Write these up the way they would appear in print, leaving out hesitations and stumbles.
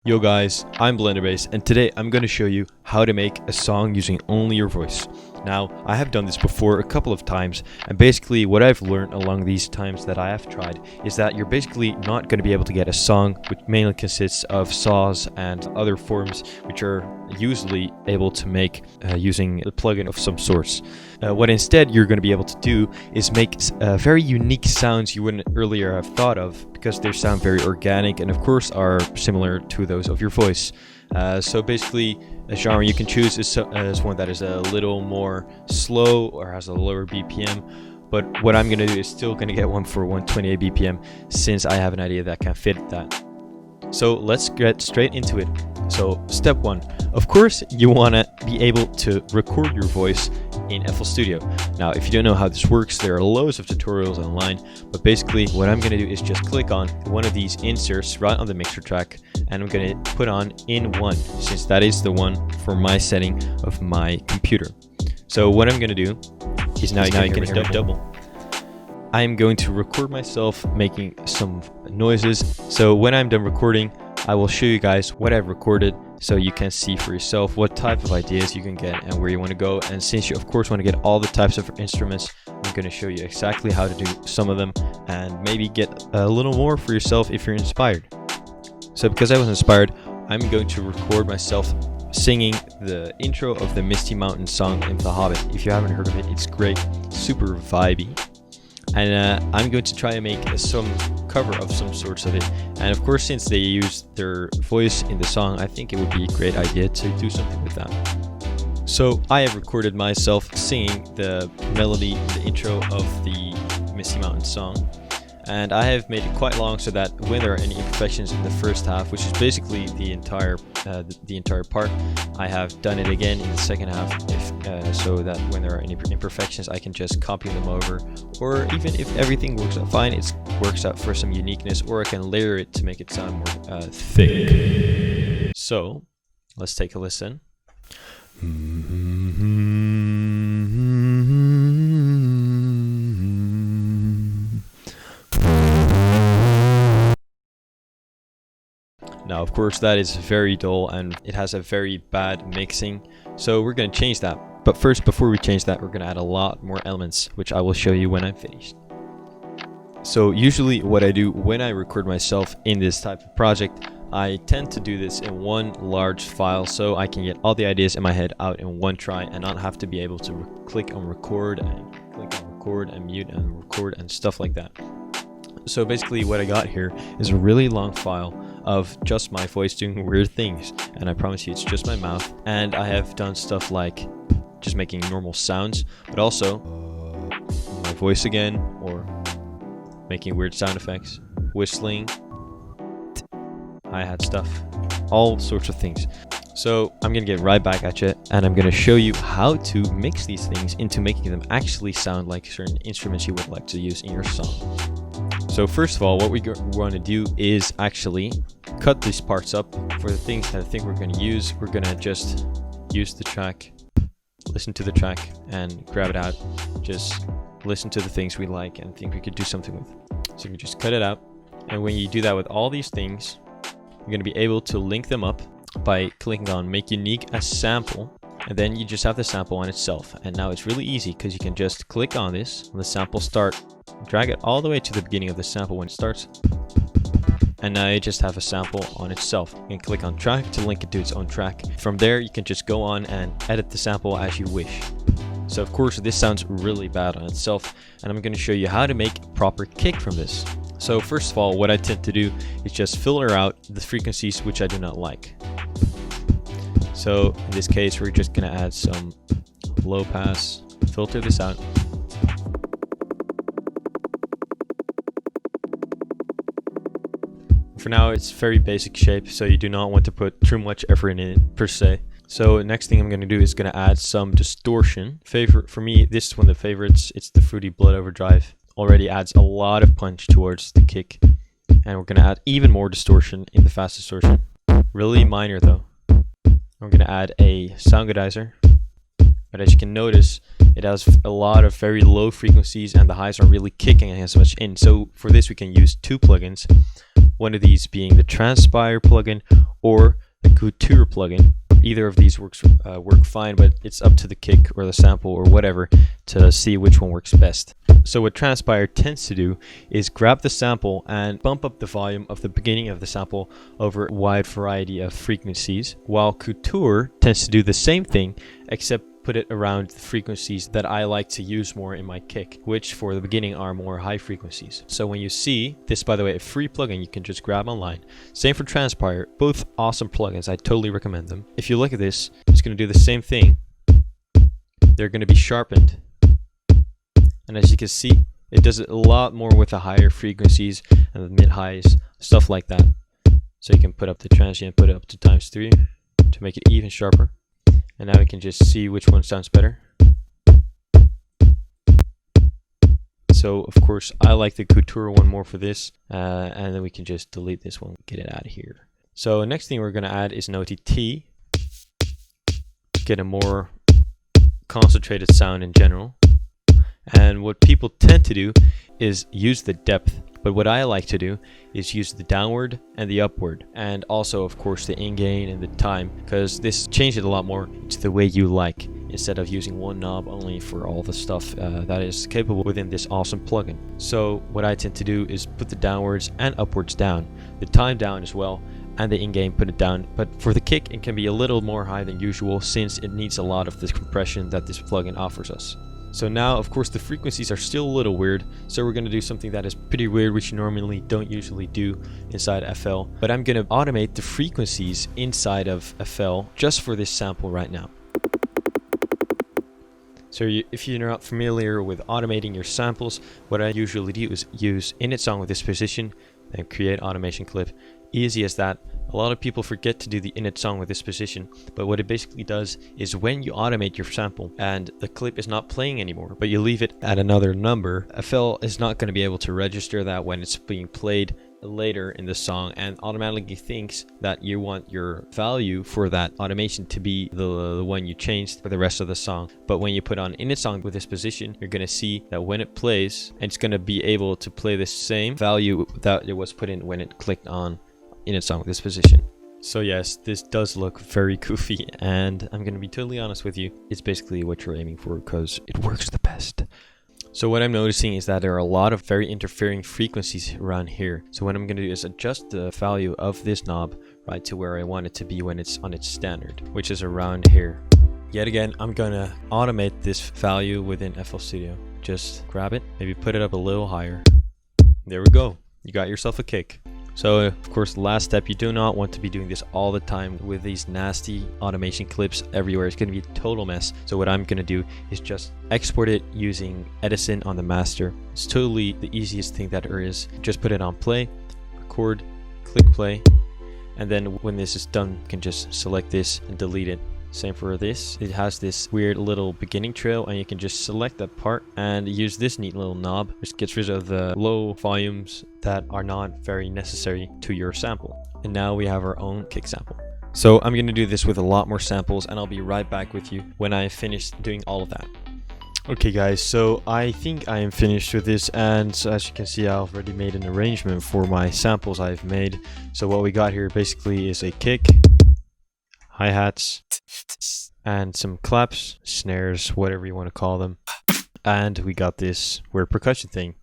Yo guys, I'm Blenderbase and today I'm going to show you how to make a song using only your voice. Now, I have done this before a couple of times, and basically what I've learned along these times that I have tried is that you're basically not going to be able to get a song which mainly consists of saws and other forms which are usually able to make using a plugin of some sorts. What instead you're going to be able to do is make very unique sounds you wouldn't earlier have thought of, because they sound very organic and of course are similar to those of your voice. So basically a genre you can choose is one that is a little more slow or has a lower BPM, but what I'm going to do is still going to get one for 128 BPM since I have an idea that can fit that. So let's get straight into it. So step one, of course you want to be able to record your voice in FL Studio. Now if you don't know how this works, there are loads of tutorials online, but basically what I'm going to do is just click on one of these inserts right on the mixer track, and I'm going to put on in one, since that is the one for my setting of my computer. So what I'm going to do is now you can hear double. I'm going to record myself making some noises. So when I'm done recording, I will show you guys what I've recorded so you can see for yourself what type of ideas you can get and where you want to go. And since you of course want to get all the types of instruments, I'm going to show you exactly how to do some of them and maybe get a little more for yourself if you're inspired. So because I was inspired, I'm going to record myself singing the intro of the Misty Mountain song in The Hobbit. If you haven't heard of it, it's great, super vibey. And I'm going to try and make some cover of some sorts of it. And of course, since they use their voice in the song, I think it would be a great idea to do something with that. So I have recorded myself singing the melody, the intro of the Misty Mountain song. And I have made it quite long so that when there are any imperfections in the first half, which is basically the entire part, I have done it again in the second half, so that when there are any imperfections, I can just copy them over. Or even if everything works out fine, it works out for some uniqueness, or I can layer it to make it sound more thick. So let's take a listen. Now, of course, that is very dull and it has a very bad mixing, so we're going to change that. But first, before we change that, we're going to add a lot more elements, which I will show you when I'm finished. So usually what I do when I record myself in this type of project, I tend to do this in one large file so I can get all the ideas in my head out in one try and not have to be able to click on record and click on record and mute and record and stuff like that. So basically what I got here is a really long file of just my voice doing weird things, and I promise you it's just my mouth. And I have done stuff like just making normal sounds, but also my voice again, or making weird sound effects, whistling, hi-hat stuff, all sorts of things. So I'm gonna get right back at you, and I'm gonna show you how to mix these things into making them actually sound like certain instruments you would like to use in your song. So first of all, what we want to do is actually cut these parts up for the things that I think we're going to use. We're going to just use the track, listen to the track and grab it out. Just listen to the things we like and think we could do something with. So you can just cut it out. And when you do that with all these things, you're going to be able to link them up by clicking on Make Unique as Sample. And then you just have the sample on itself. And now it's really easy because you can just click on this, on the sample start, drag it all the way to the beginning of the sample when it starts. And now you just have a sample on itself. You can click on track to link it to its own track. From there, you can just go on and edit the sample as you wish. So of course, this sounds really bad on itself, and I'm going to show you how to make a proper kick from this. So first of all, what I tend to do is just filter out the frequencies which I do not like. So in this case, we're just going to add some low pass, filter this out. For now, it's very basic shape, so you do not want to put too much effort in it per se. So next thing I'm going to do is going to add some distortion. For me, this is one of the favorites. It's the Fruity Blood Overdrive. Already adds a lot of punch towards the kick. And we're going to add even more distortion in the fast distortion. Really minor though. I'm going to add a sound goodizer, but as you can notice, it has a lot of very low frequencies and the highs are really kicking as much in. So for this we can use two plugins. one of these being the Transpire plugin or the Couture plugin. Either of these work fine, but it's up to the kick or the sample or whatever to see which one works best. So what Transpire tends to do is grab the sample and bump up the volume of the beginning of the sample over a wide variety of frequencies, while Couture tends to do the same thing, except put it around the frequencies that I like to use more in my kick, which for the beginning are more high frequencies. So when you see this, by the way, a free plugin you can just grab online. Same for Transpire, both awesome plugins. I totally recommend them. If you look at this, it's going to do the same thing. They're going to be sharpened. And as you can see, it does it a lot more with the higher frequencies and the mid-highs, stuff like that. So you can put up the transient, put it up to ×3 to make it even sharper. And now we can just see which one sounds better. So of course I like the Couture one more for this, and then we can just delete this one, get it out of here. So next thing we're going to add is an OTT, get a more concentrated sound in general. And what people tend to do is use the depth, but what I like to do is use the downward and the upward, and also of course the in-gain and the time, because this changes it a lot more to the way you like, instead of using one knob only for all the stuff that is capable within this awesome plugin. So what I tend to do is put the downwards and upwards down, the time down as well, and the in-gain put it down. But for the kick it can be a little more high than usual, since it needs a lot of the compression that this plugin offers us. So now, of course, the frequencies are still a little weird, so we're going to do something that is pretty weird, which you normally don't usually do inside FL. But I'm going to automate the frequencies inside of FL just for this sample right now. So if you're not familiar with automating your samples, what I usually do is use init song with this position, then create automation clip. Easy as that. A lot of people forget to do the init song with this position, but what it basically does is when you automate your sample and the clip is not playing anymore, but you leave it at another number, FL is not going to be able to register that when it's being played later in the song, and automatically thinks that you want your value for that automation to be the one you changed for the rest of the song. But when you put on init song with this position, you're going to see that when it plays, it's going to be able to play the same value that it was put in when it clicked on init song with this position. So yes, this does look very goofy, and I'm going to be totally honest with you, it's basically what you're aiming for because it works the best. So what I'm noticing is that there are a lot of very interfering frequencies around here. So what I'm going to do is adjust the value of this knob right to where I want it to be when it's on its standard, which is around here. Yet again, I'm going to automate this value within FL Studio. Just grab it, maybe put it up a little higher. There we go. You got yourself a kick. So of course, the last step, you do not want to be doing this all the time with these nasty automation clips everywhere. It's going to be a total mess. So what I'm going to do is just export it using Edison on the master. It's totally the easiest thing that there is. Just put it on play, record, click play, and then when this is done, you can just select this and delete it. Same for this. It has this weird little beginning trail, and you can just select that part and use this neat little knob, which gets rid of the low volumes that are not very necessary to your sample. And now we have our own kick sample. So I'm going to do this with a lot more samples, and I'll be right back with you when I finish doing all of that. Okay guys, so I think I am finished with this, and so as you can see, I already made an arrangement for my samples I've made. So what we got here basically is a kick, hi-hats, and some claps, snares, whatever you want to call them. And we got this weird percussion thing.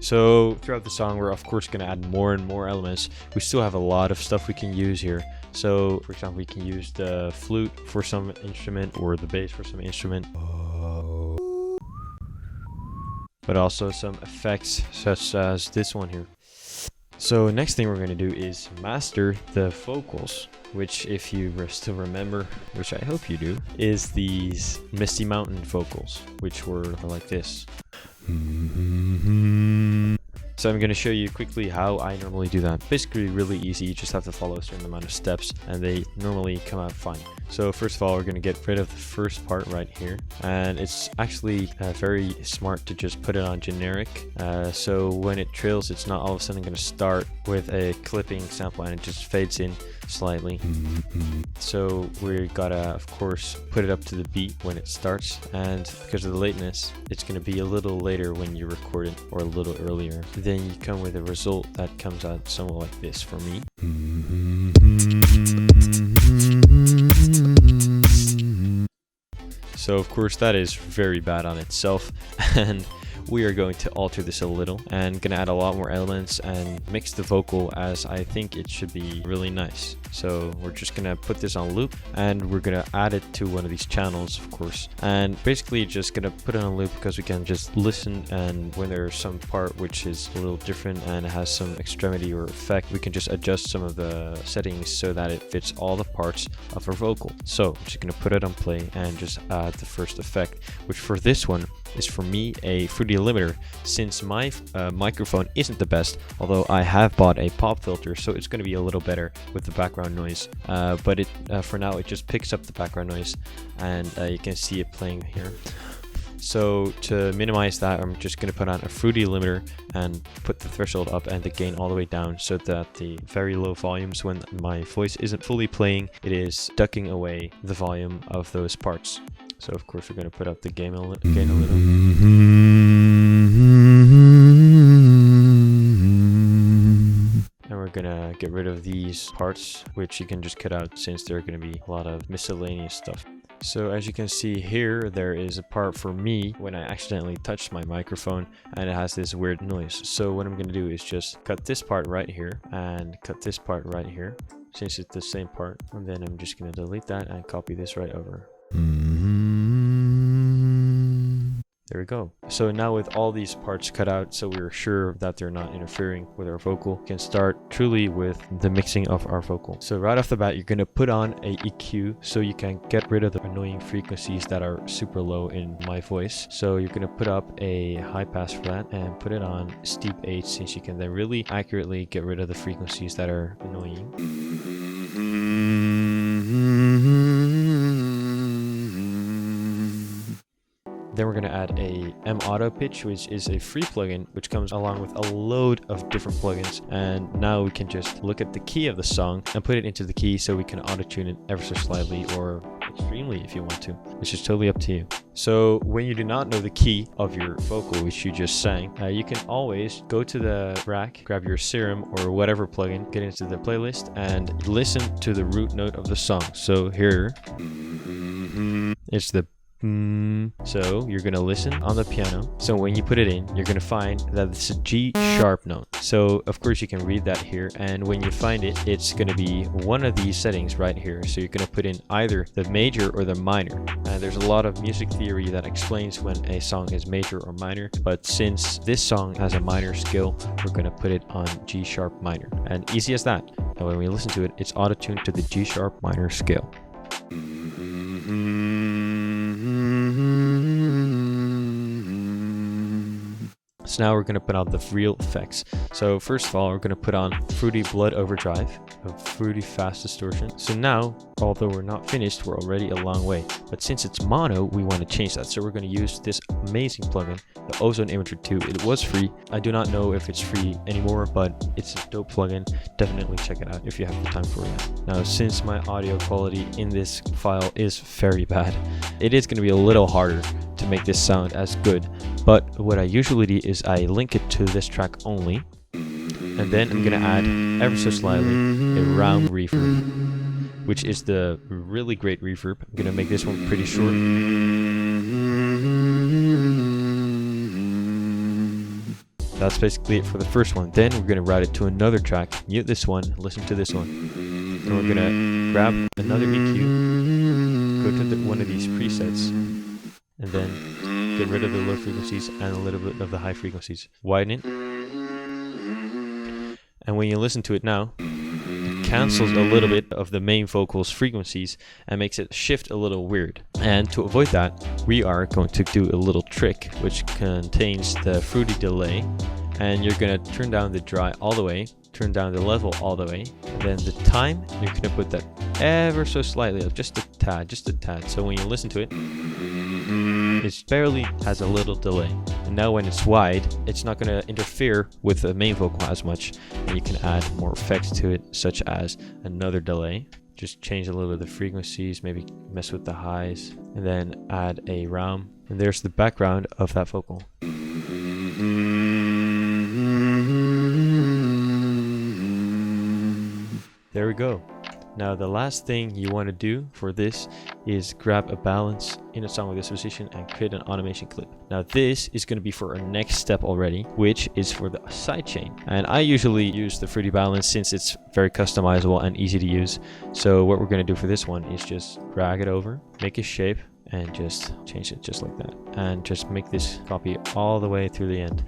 So throughout the song, we're of course going to add more and more elements. We still have a lot of stuff we can use here. So for example, we can use the flute for some instrument or the bass for some instrument. But also some effects such as this one here. So next thing we're going to do is master the vocals, which if you still remember, which I hope you do, is these Misty Mountain vocals, which were like this. So I'm going to show you quickly how I normally do that. Basically really easy, you just have to follow a certain amount of steps and they normally come out fine. So first of all, we're going to get rid of the first part right here, and it's actually very smart to just put it on generic, so when it trails, it's not all of a sudden going to start with a clipping sample and it just fades in slightly. So we gotta of course put it up to the beat when it starts, and because of the lateness, it's going to be a little later when you record it, or a little earlier. Then you come with a result that comes out somewhat like this for me. So of course that is very bad on itself, and we are going to alter this a little and gonna add a lot more elements and mix the vocal as I think it should be really nice. So we're just gonna put this on loop and we're gonna add it to one of these channels, of course, and basically just gonna put it on loop because we can just listen, and when there's some part which is a little different and has some extremity or effect, we can just adjust some of the settings so that it fits all the parts of our vocal. So I'm just gonna put it on play and just add the first effect, which for this one is for me a fruity limiter, since my microphone isn't the best, although I have bought a pop filter, so it's going to be a little better with the background noise, but it for now it just picks up the background noise, and you can see it playing here. So to minimize that, I'm just going to put on a fruity limiter and put the threshold up and the gain all the way down, so that the very low volumes, when my voice isn't fully playing, it is ducking away the volume of those parts. So of course we're going to put up the gain a little. And we're going to get rid of these parts, which you can just cut out since there are going to be a lot of miscellaneous stuff. So as you can see here, there is a part for me when I accidentally touched my microphone and it has this weird noise. So what I'm going to do is just cut this part right here and cut this part right here, since it's the same part. And then I'm just going to delete that and copy this right over. There we go. So now with all these parts cut out, so we're sure that they're not interfering with our vocal, we can start truly with the mixing of our vocal. So right off the bat, you're going to put on a EQ so you can get rid of the annoying frequencies that are super low in my voice. So you're going to put up a high pass for that and put it on steep 8, since you can then really accurately get rid of the frequencies that are annoying. Then we're going to add a M-Auto pitch, which is a free plugin which comes along with a load of different plugins, and now we can just look at the key of the song and put it into the key so we can auto-tune it ever so slightly or extremely if you want to, which is totally up to you. So when you do not know the key of your vocal which you just sang, you can always go to the rack, grab your Serum or whatever plugin, get into the playlist and listen to the root note of the song. So here it's the so you're going to listen on the piano. So when you put it in, you're going to find that it's a G sharp note. So of course you can read that here, and when you find it, it's going to be one of these settings right here. So you're going to put in either the major or the minor. There's a lot of music theory that explains when a song is major or minor, but since this song has a minor scale, we're going to put it on G sharp minor, and easy as that. And when we listen to it, it's auto-tuned to the G sharp minor scale. So now we're going to put on the real effects. So first of all, we're going to put on Fruity Blood Overdrive, a Fruity Fast Distortion. So now, although we're not finished, we're already a long way. But since it's mono, we want to change that. So we're going to use this amazing plugin, the Ozone Imager 2. It was free. I do not know if it's free anymore, but it's a dope plugin. Definitely check it out if you have the time for it. Now, since my audio quality in this file is very bad, it is going to be a little harder to make this sound as good. But what I usually do is I link it to this track only, and then I'm going to add ever so slightly a round reverb, which is the really great reverb. I'm going to make this one pretty short. That's basically it for the first one. Then we're going to route it to another track, mute this one, listen to this one. And we're going to grab another EQ, go to one of these presets, and then get rid of the low frequencies and a little bit of the high frequencies. Widen it. And when you listen to it now, it cancels a little bit of the main vocal's frequencies and makes it shift a little weird. And to avoid that, we are going to do a little trick which contains the fruity delay. And you're going to turn down the dry all the way, turn down the level all the way, and then the time, you're going to put that ever so slightly up, just a tad. So when you listen to it, it barely has a little delay. And now when it's wide, it's not going to interfere with the main vocal as much, and you can add more effects to it, such as another delay. Just change a little bit of the frequencies, maybe mess with the highs, and then add a round. And there's the background of that vocal. There we go. Now the last thing you want to do for this is grab a balance in a song with this position and create an automation clip. Now this is going to be for our next step already, which is for the sidechain. And I usually use the fruity balance since it's very customizable and easy to use. So what we're going to do for this one is just drag it over, make a shape, and just change it just like that. And just make this copy all the way through the end.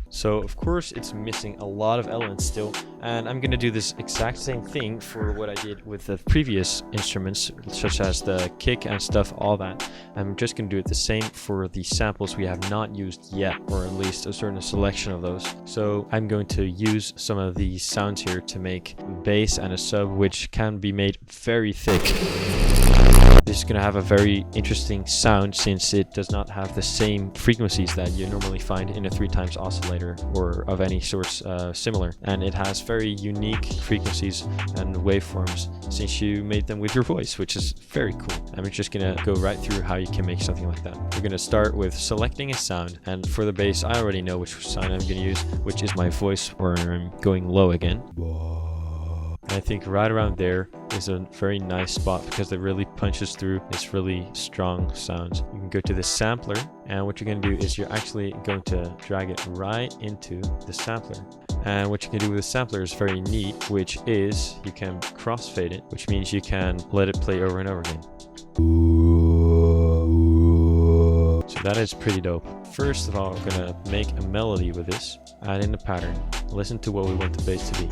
So of course it's missing a lot of elements still, and I'm going to do this exact same thing for what I did with the previous instruments, such as the kick and stuff, all that. I'm just going to do it the same for the samples we have not used yet, or at least a certain selection of those. So I'm going to use some of these sounds here to make a bass and a sub, which can be made very thick. This is going to have a very interesting sound since it does not have the same frequencies that you normally find in a 3x oscillator or of any sort similar, and it has very unique frequencies and waveforms since you made them with your voice, which is very cool. I'm just going to go right through how you can make something like that. We're going to start with selecting a sound, and for the bass I already know which sound I'm going to use, which is my voice, where I'm going low again. And I think right around there is a very nice spot because it really punches through this really strong sounds. You can go to the sampler, and what you're going to do is you're actually going to drag it right into the sampler. And what you can do with the sampler is very neat, which is you can crossfade it, which means you can let it play over and over again. So that is pretty dope. First of all, we're going to make a melody with this, add in the pattern, listen to what we want the bass to be.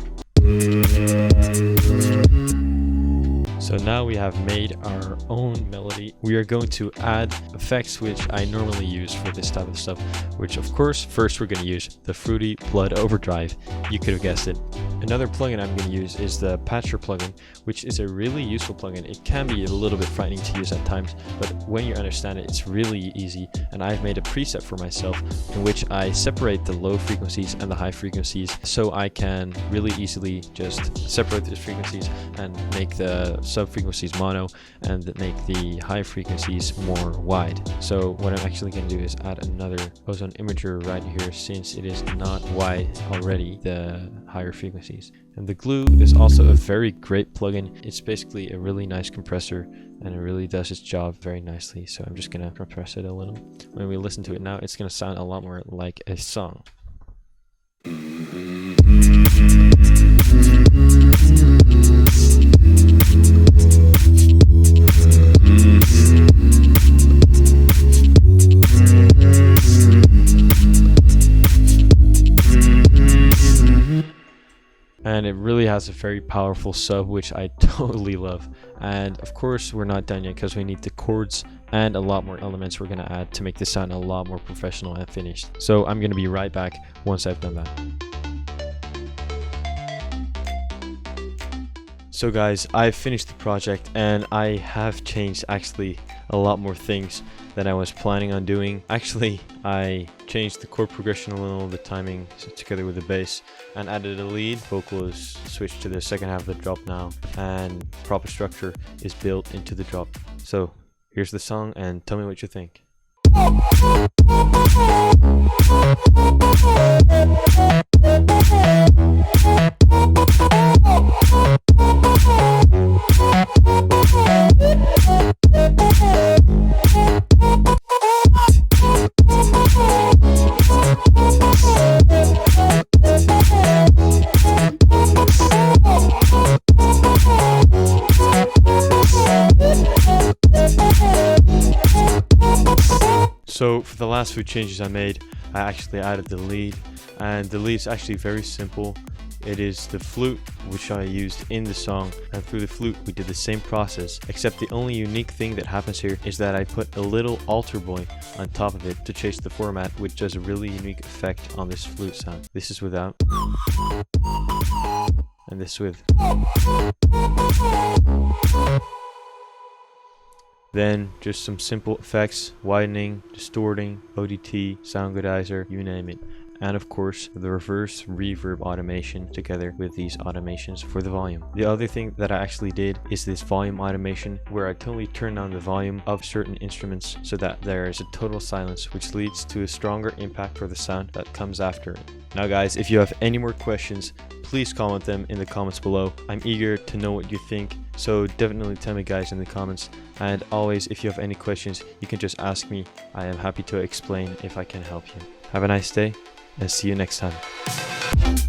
So now we have made our own melody. We are going to add effects which I normally use for this type of stuff, which of course first we're going to use the Fruity Blood Overdrive. You could have guessed it. Another plugin I'm going to use is the Patcher plugin, which is a really useful plugin. It can be a little bit frightening to use at times, but when you understand it, it's really easy. And I've made a preset for myself in which I separate the low frequencies and the high frequencies, so I can really easily just separate these frequencies and make the sub frequencies mono and make the high frequencies more wide. So what I'm actually going to do is add another ozone imager right here, since it is not wide already, the higher frequencies. And the glue is also a very great plugin. It's basically a really nice compressor, and it really does its job very nicely. So I'm just going to compress it a little. When we listen to it now, it's going to sound a lot more like a song. And it really has a very powerful sub, which I totally love. And of course we're not done yet, because we need the chords and a lot more elements we're going to add to make this sound a lot more professional and finished. So I'm going to be right back once I've done that. So guys, I've finished the project, and I have changed actually a lot more things than I was planning on doing. Actually, I changed the chord progression a little, the timing together with the bass, and added a lead. Vocal is switched to the second half of the drop now, and proper structure is built into the drop. So here's the song, and tell me what you think. So for the last few changes I made, I actually added the lead, and the lead is actually very simple. It is the flute which I used in the song, and through the flute we did the same process, except the only unique thing that happens here is that I put a little alter boy on top of it to change the format, which does a really unique effect on this flute sound. This is without, and this with. Then just some simple effects, widening, distorting, ODT, sound goodizer, you name it. And of course the reverse reverb automation together with these automations for the volume. The other thing that I actually did is this volume automation where I totally turn down the volume of certain instruments so that there is a total silence, which leads to a stronger impact for the sound that comes after it. Now guys, if you have any more questions, please comment them in the comments below. I'm eager to know what you think, so definitely tell me guys in the comments. And always, if you have any questions, you can just ask me. I am happy to explain if I can help you. Have a nice day and see you next time.